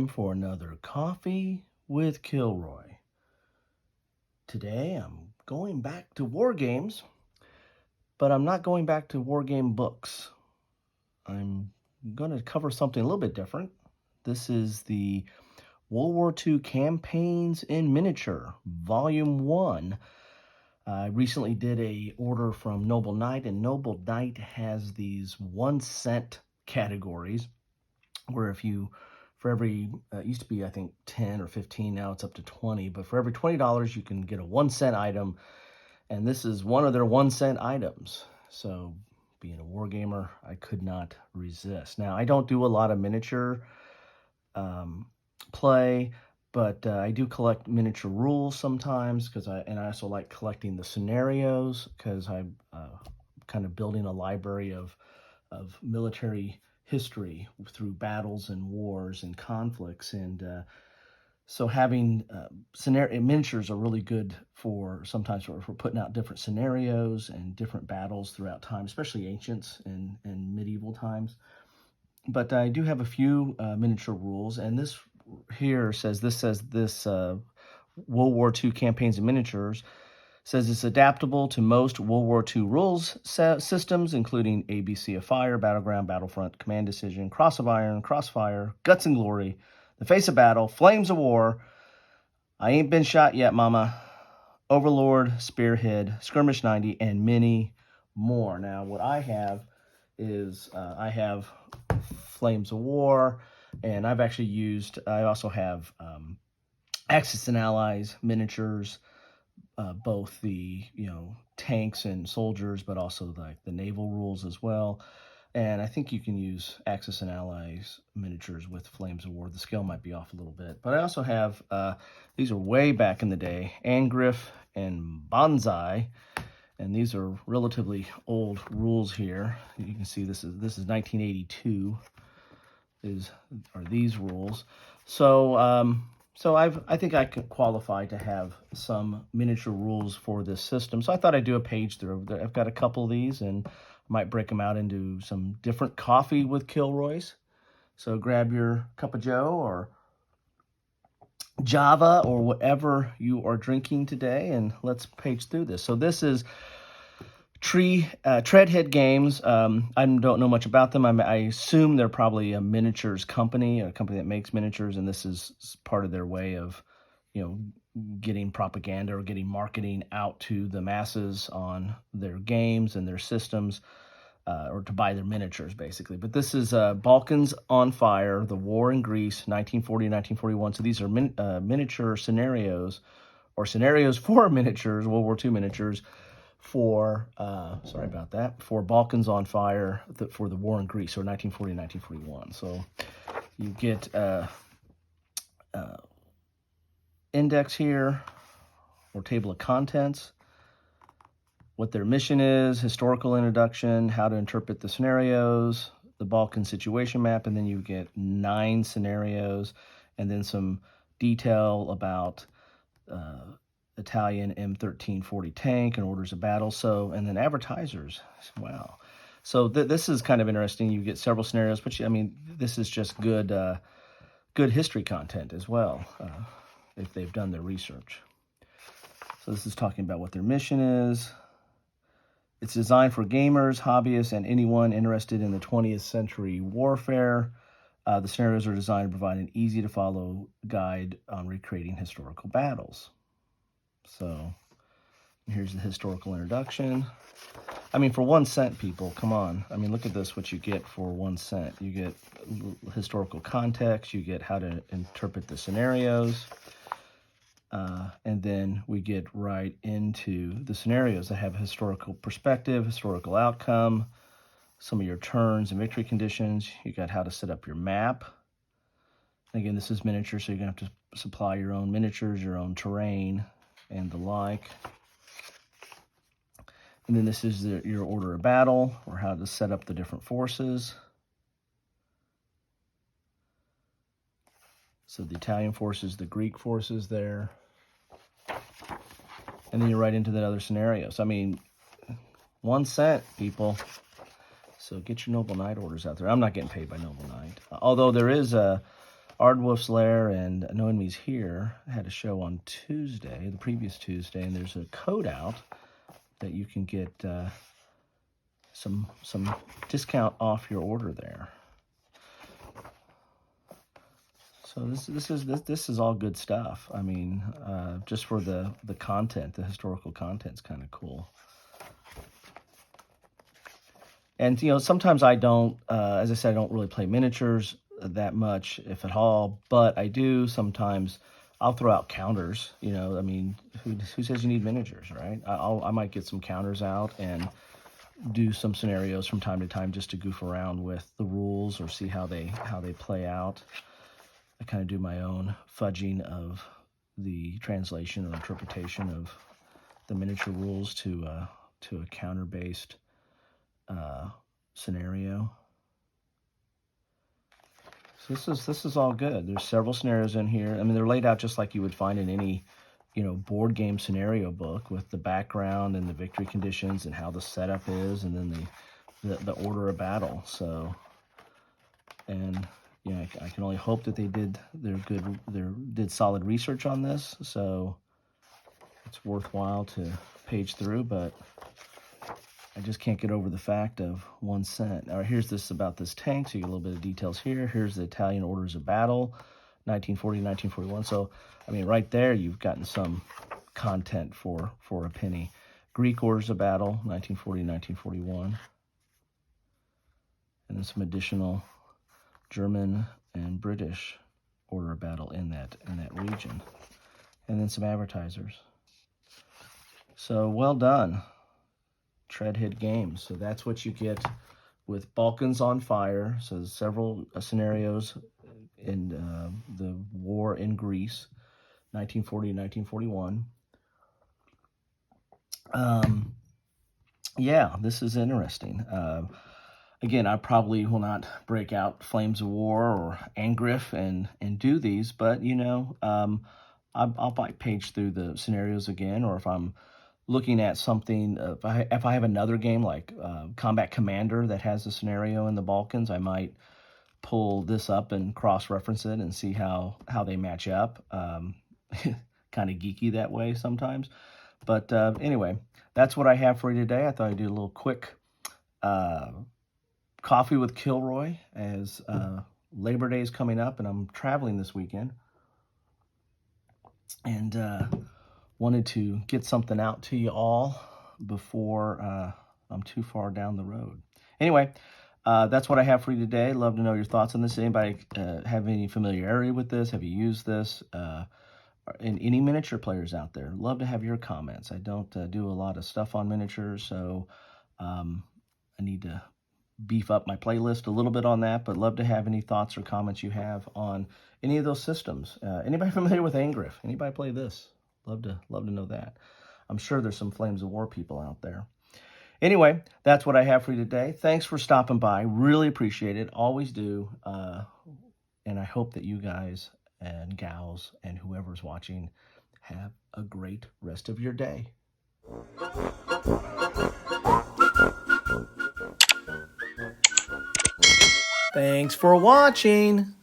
time for another Coffee with Kilroy. Today I'm going back to war games, but I'm not going back to war game books. I'm going to cover something a little bit different. This is the World War II Campaigns in Miniature, Volume 1. I recently did a order from Noble Knight, and Noble Knight has these 1 cent categories where if you, for every, it used to be I think 10 or 15, now it's up to 20, but for every $20 you can get a 1 cent item, and this is one of their 1 cent items. So being a war gamer, I could not resist. Now I don't do a lot of miniature play, but I do collect miniature rules sometimes and I also like collecting the scenarios because I'm kind of building a library of military history through battles and wars and conflicts, and so having miniatures are really good for sometimes for putting out different scenarios and different battles throughout time, especially ancients and medieval times. But I do have a few miniature rules, and this says World War II Campaigns and Miniatures says it's adaptable to most World War II rules systems, including ABC of Fire, Battleground, Battlefront, Command Decision, Cross of Iron, Crossfire, Guts and Glory, The Face of Battle, Flames of War, I Ain't Been Shot Yet, Mama, Overlord, Spearhead, Skirmish 90, and many more. Now, what I have is I have Flames of War, and I've actually used, I also have Axis and Allies miniatures, both the tanks and soldiers, but also like the naval rules as well. And I think you can use Axis and Allies miniatures with Flames of War. The scale might be off a little bit, but I also have these are way back in the day, Angriff and Banzai, and these are relatively old rules here. You can see this is 1982 are these rules. So I think I could qualify to have some miniature rules for this system. So I thought I'd do a page through. I've got a couple of these, and I might break them out into some different Coffee with Kilroys. So grab your cup of joe or Java or whatever you are drinking today, and let's page through this. So this is TreadHead Games. I don't know much about them. I assume they're probably a miniatures company, a company that makes miniatures, and this is part of their way of, getting propaganda or getting marketing out to the masses on their games and their systems, or to buy their miniatures, basically. But this is Balkans on Fire, the War in Greece, 1940-1941. So these are miniature scenarios, or scenarios for miniatures, World War II miniatures, for Balkans on Fire, for the War in Greece, or 1940-1941. So you get index here, or table of contents, what their mission is, historical introduction, how to interpret the scenarios, the Balkan situation map, and then you get 9 scenarios, and then some detail about Italian M1340 tank and orders of battle. So, and then advertisers. Wow. So this is kind of interesting. You get several scenarios, but this is just good history content as well, if they've done their research. So this is talking about what their mission is. It's designed for gamers, hobbyists, and anyone interested in the 20th century warfare. The scenarios are designed to provide an easy-to-follow guide on recreating historical battles. So here's the historical introduction. For 1 cent, people, come on. Look at this, what you get for 1 cent. You get historical context, you get how to interpret the scenarios, and then we get right into the scenarios that have historical perspective, historical outcome, some of your turns and victory conditions. You got how to set up your map. Again, this is miniature, so you're going to have to supply your own miniatures, your own terrain, and the like. And then this is your order of battle, or how to set up the different forces. So the Italian forces, the Greek forces there. And then you're right into the other scenarios. 1 cent, people. So get your Noble Knight orders out there. I'm not getting paid by Noble Knight. Although there is a Ardwolf's Lair and No Enemies Here had a show on Tuesday, the previous Tuesday, and there's a code out that you can get some discount off your order there. So this is all good stuff. I mean, just for the content, the historical content's kind of cool. And sometimes I don't, as I said, I don't really play miniatures that much, if at all. But I do sometimes. I'll throw out counters. I mean, who says you need miniatures, right? I might get some counters out and do some scenarios from time to time just to goof around with the rules or see how they play out. I kind of do my own fudging of the translation or interpretation of the miniature rules to a counter-based scenario. So this is all good. There's several scenarios in here. I mean, they're laid out just like you would find in any board game scenario book, with the background and the victory conditions and how the setup is, and then the order of battle. So, and I can only hope that they did solid research on this, so it's worthwhile to page through. But I just can't get over the fact of 1 cent. All right, here's this about this tank, so you get a little bit of details here. Here's the Italian orders of battle, 1940, 1941. So, I mean, right there, you've gotten some content for a penny. Greek orders of battle, 1940, 1941. And then some additional German and British order of battle in that region. And then some advertisers. So, well done, TreadHead Games. So that's what you get with Balkans on Fire. So several scenarios in the war in Greece, 1940 and 1941. Yeah, this is interesting. Again, I probably will not break out Flames of War or Angriff and do these, but I'll page through the scenarios again, or if I'm looking at something, if I have another game like Combat Commander that has a scenario in the Balkans, I might pull this up and cross-reference it and see how they match up. Kind of geeky that way sometimes. But anyway, that's what I have for you today. I thought I'd do a little quick coffee with Kilroy, as Labor Day is coming up and I'm traveling this weekend. And wanted to get something out to you all before I'm too far down the road. Anyway, that's what I have for you today. Love to know your thoughts on this. Anybody have any familiarity with this? Have you used this? And any miniature players out there, love to have your comments. I don't do a lot of stuff on miniatures, so I need to beef up my playlist a little bit on that, but love to have any thoughts or comments you have on any of those systems. Anybody familiar with Angriff? Anybody play this? Love to know that. I'm sure there's some Flames of War people out there. Anyway, that's what I have for you today. Thanks for stopping by. Really appreciate it. Always do. And I hope that you guys and gals and whoever's watching have a great rest of your day. Thanks for watching.